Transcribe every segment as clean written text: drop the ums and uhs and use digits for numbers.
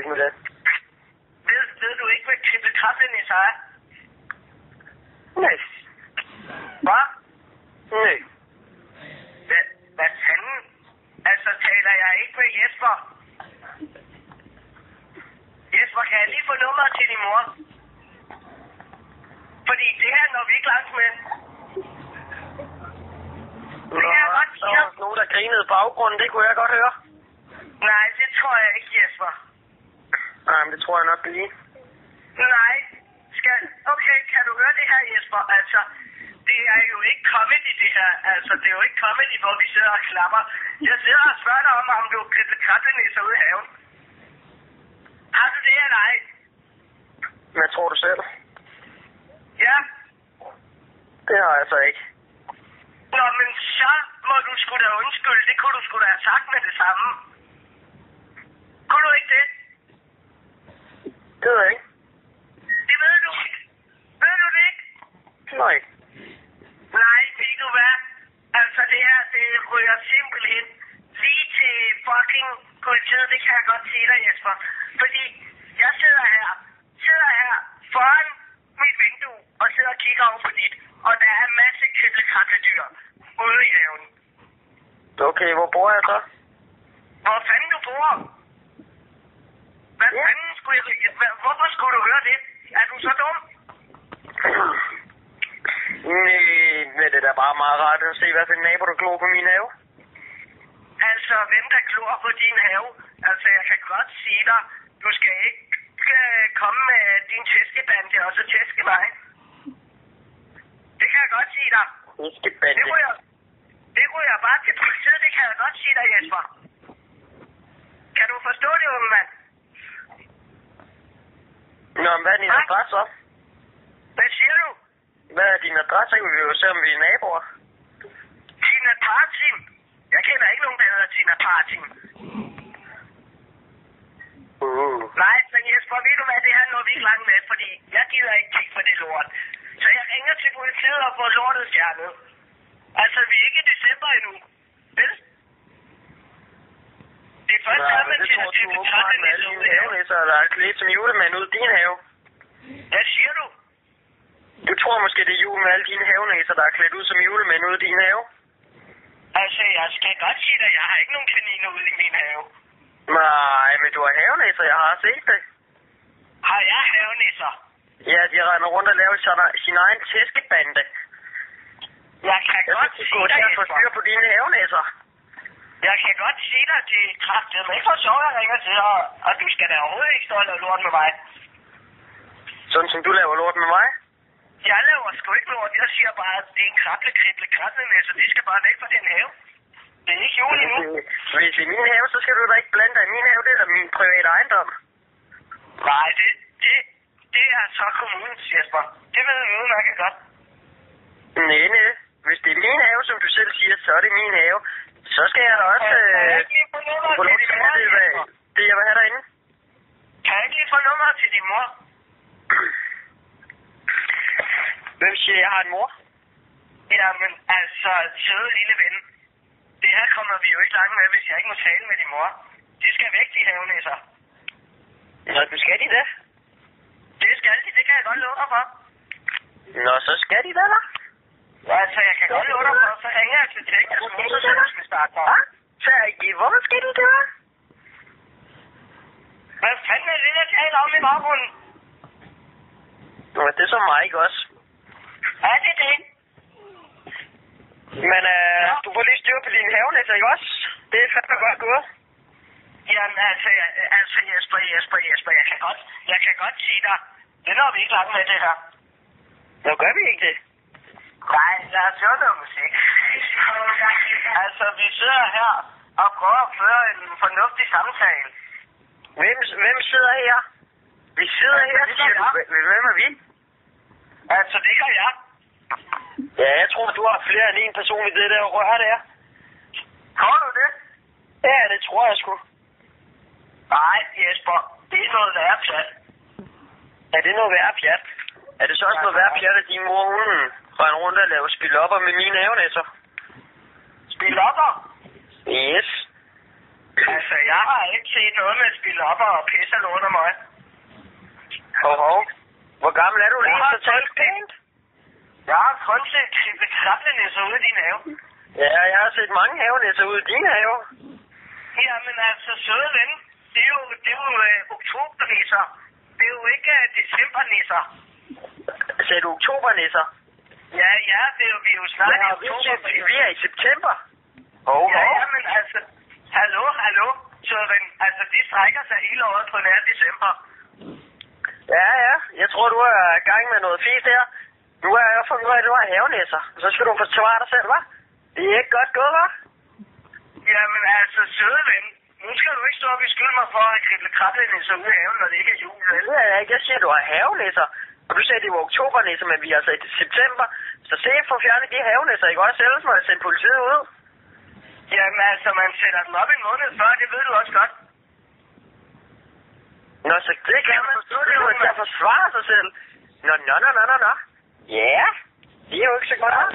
ikke med det. Ved du ikke, hvad triple krabbenæsser er? Nej. Hvad? Nej. Hvad fanden? Altså, taler jeg ikke med Jesper? Jesper, kan jeg lige få nummeret til din mor? Fordi det her når vi ikke langt med. Det kan jeg godt sige. Der var nogen, der grinede i baggrunden. Det kunne jeg godt høre. Nej, det tror jeg ikke, Jesper. Nej, men det tror jeg nok lige. Nej. Okay, kan du høre det her, Jesper? Altså, det er jo ikke comedy, det her. Altså, det er jo ikke comedy, hvor vi sidder og klapper. Jeg sidder og spørger dig om du kan krabbenæsser ude i haven. Har du det eller ej? Hvad tror du selv? Ja. Det har jeg så ikke. Nå, men så må du sgu da undskylde. Det kunne du sgu da have sagt med det samme. Kunne du ikke det? Det ved jeg ikke. Det ved du ikke. Ved du det ikke? Nej. Nej, ved du hvad? Altså det her, det ryger simpelthen lige til fucking politiet. Det kan jeg godt sige dig, Jesper. Fordi jeg sidder her foran mit vindue og sidder og kigger over på dit. Og der er en masse kyttelkrakkedyr ude i haven. Okay, hvor bor jeg så? Hvor fanden du bor? Hvad fanden skulle jeg... Hvorfor skulle du høre det? Er du så dum? Nej, men det er da bare meget rart at se, hvad for en nabo, der glor på min have. Altså, hvem der glor på din have? Altså, jeg kan godt sige dig, du skal ikke komme med din tæskebande og så tæske mig. Det kan jeg godt sige dig. Tæskebande? Det ryger bare til politiet, det kan jeg godt sige dig, Jesper. Kan du forstå det, unge mand? Nå, men hvad er din adresse så? Hvad siger du? Hvad er din adresse? Så kan vi jo se, om vi er naboer. Tina Partin? Jeg kender ikke nogen, der hedder Tina Partin. Nej, men Jesper, ved du hvad, det her når vi ikke langt med, fordi jeg gider ikke kigge på det lort. Så jeg ringer til politiet og får lortet fjernet. Altså, vi er ikke i december endnu. Vel? Det er først der, man tjener til betragtning ude i haven. Så der er klædt som julemand ud i din have. Hvad siger du? Du tror måske, det er jul med alle dine havenæser, der er klædt ud som julemand ude i din have? Altså, jeg skal godt sige dig, jeg har ikke nogen kaniner ude i min have. Nej, men du har havenæser, jeg har set det. Har jeg havenæser? Ja, de render rundt og laver sin egen tæskebande. Jeg kan godt sige dig, Jesper. Jeg styr på dine havenæser. Jeg kan godt sige dig, det er kraftigt. Men ikke for sjov, jeg ringer til, og du skal da overhovedet ikke stå og lave lort med mig. Sådan som du laver lort med mig? Jeg laver sgu ikke lort. Jeg siger bare, at det er en krabbenæse. Det skal bare væk fra den have. Det er ikke jul endnu. Hvis det er min have, så skal du da ikke blande dig i min have. Det er da min private ejendom. Nej, det er så kommunens, Jesper. Det ved jeg udmærket godt. Nej. Hvis det er min have, som du selv siger, så er det min have. Så skal jeg da også få lov til at det, jeg vil have derinde. Kan jeg ikke lige få nummeret til din mor? Hvem siger, jeg har en mor? Jamen, altså, søde lille ven. Det her kommer vi jo ikke langt med, hvis jeg ikke må tale med din mor. De skal væk, de havenæsser. Nå, du skal de det? Det skal de, det kan jeg godt love dig for. Nå, så skal de det, da? Altså, jeg kan godt love dig for, så hænger jeg til Texas Motors, så du skal starte for. Så hvorfor skal de det? Hvad fanden er det, der taler om i baggrunden? Nå, det er så mig, ikke også? Er det det? Men du får lige styr på dine havenæsser, ikke også? Det er fandme godt gået. Jamen, altså Jesper, jeg kan godt sige dig, det når vi ikke langt med det her. Nå, gør vi ikke det? Nej, lad os høre noget musik. Altså, vi sidder her og prøver at føre en fornuftig samtale. Hvem sidder her? Vi sidder her, siger du. Hvem er vi? Altså, det gør jeg. Ja, jeg tror, du har flere end en person i det der rør der. Tror du det? Ja, det tror jeg sgu. Nej, Jesper, det er noget værre pjat. Er det noget værre pjat? Er det så også noget værre pjat, at din mor, hun render rundt og laver spilopper med mine havenæsser? Spilopper? Yes. Altså, jeg har ikke set noget med at spille op og pisse lort af mig. Hov. Hvor gammel er du lige? Så talt pænt. Jeg har kun set triple krablenæsser ude i din have. Ja, jeg har set mange havenæsser ude i din have. Jamen altså, søde ven, det er jo oktobernisser. Det er jo ikke decembernisser. Sagde du oktobernisser? Ja, det er jo, vi er jo snart i oktober. Vi er i september. Ja, men altså, hallo, søde ven. Altså, de strækker sig hele året på nær december. Ja, jeg tror, du er i gang med noget fint der. Nu har jeg fundet ud af, at du har havenæsser. Så skal du forsvare dig selv, hva'? Det er ikke godt gået, hva'? Jamen altså, søde ven. Nu skal du ikke stå og beskylde mig for at krible krablenæsser ude i haven, når det ikke er jul, vel? Ja, jeg siger, at du har havenæsser. Og du sagde, at det var oktobernæsser, men vi er altså i september. Så se for at fjerne de havenæsser, ikke også? Ellers må jeg sende politiet ud. Jamen altså, man sætter dem op en måned før, det ved du også godt. Nå, så det kan man forstå, det er til at forsvare sig selv. Nå. Ja, det er jo ikke så godt.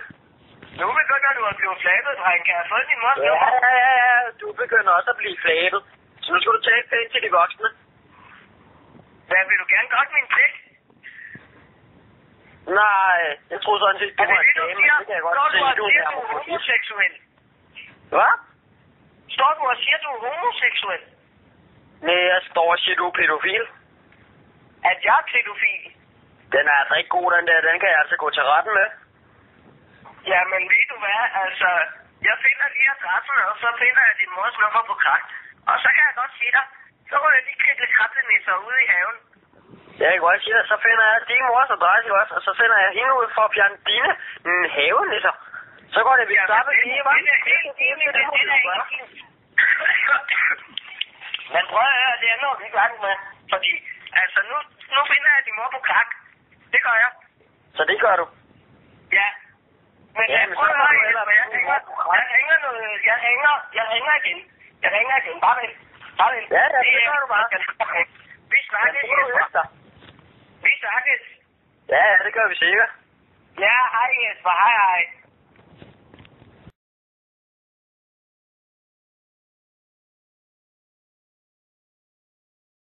Nu begynder du at blive flabet, dreng. Kan jeg få din mors nummer? Ja, du begynder også at blive flabet. Så nu skal du tage pænt til de voksne. Hvad, vil du gerne godt min pligt? Nej, jeg tror sådan set, du er var en dame, men det kan jeg godt se, du er homoseksuel. Hvad? Står du og siger, du er homoseksuel? Nej, jeg står og siger, du er pædofil. At jeg er pædofil? Den er altså ikke god, den der. Den kan jeg altså gå til retten med. Jamen, ved du hvad? Altså, jeg finder lige adressen, og så finder jeg din mors nummer på krak. Og så kan jeg godt sige dig, så går jeg lige krible krablenæsser ude i haven. Jeg kan godt sige dig, så finder jeg din mors adresse også, og så sender jeg hende ud for at fjerne dine havenæsser. Så går det, vi stopper lige, hva'? Men prøv at høre, det er noget, vi gør med. Fordi, altså, nu finder jeg din mor på krak. Det gør jeg. Så det gør du? Ja. Men ja, prøv at høre, jeg hænger igen. Bare vent. Ja, det gør du bare. Vi snakkes, Jesper. Vi snakkes. Ja, det gør vi sikkert. Ja, hej Jesper, hej.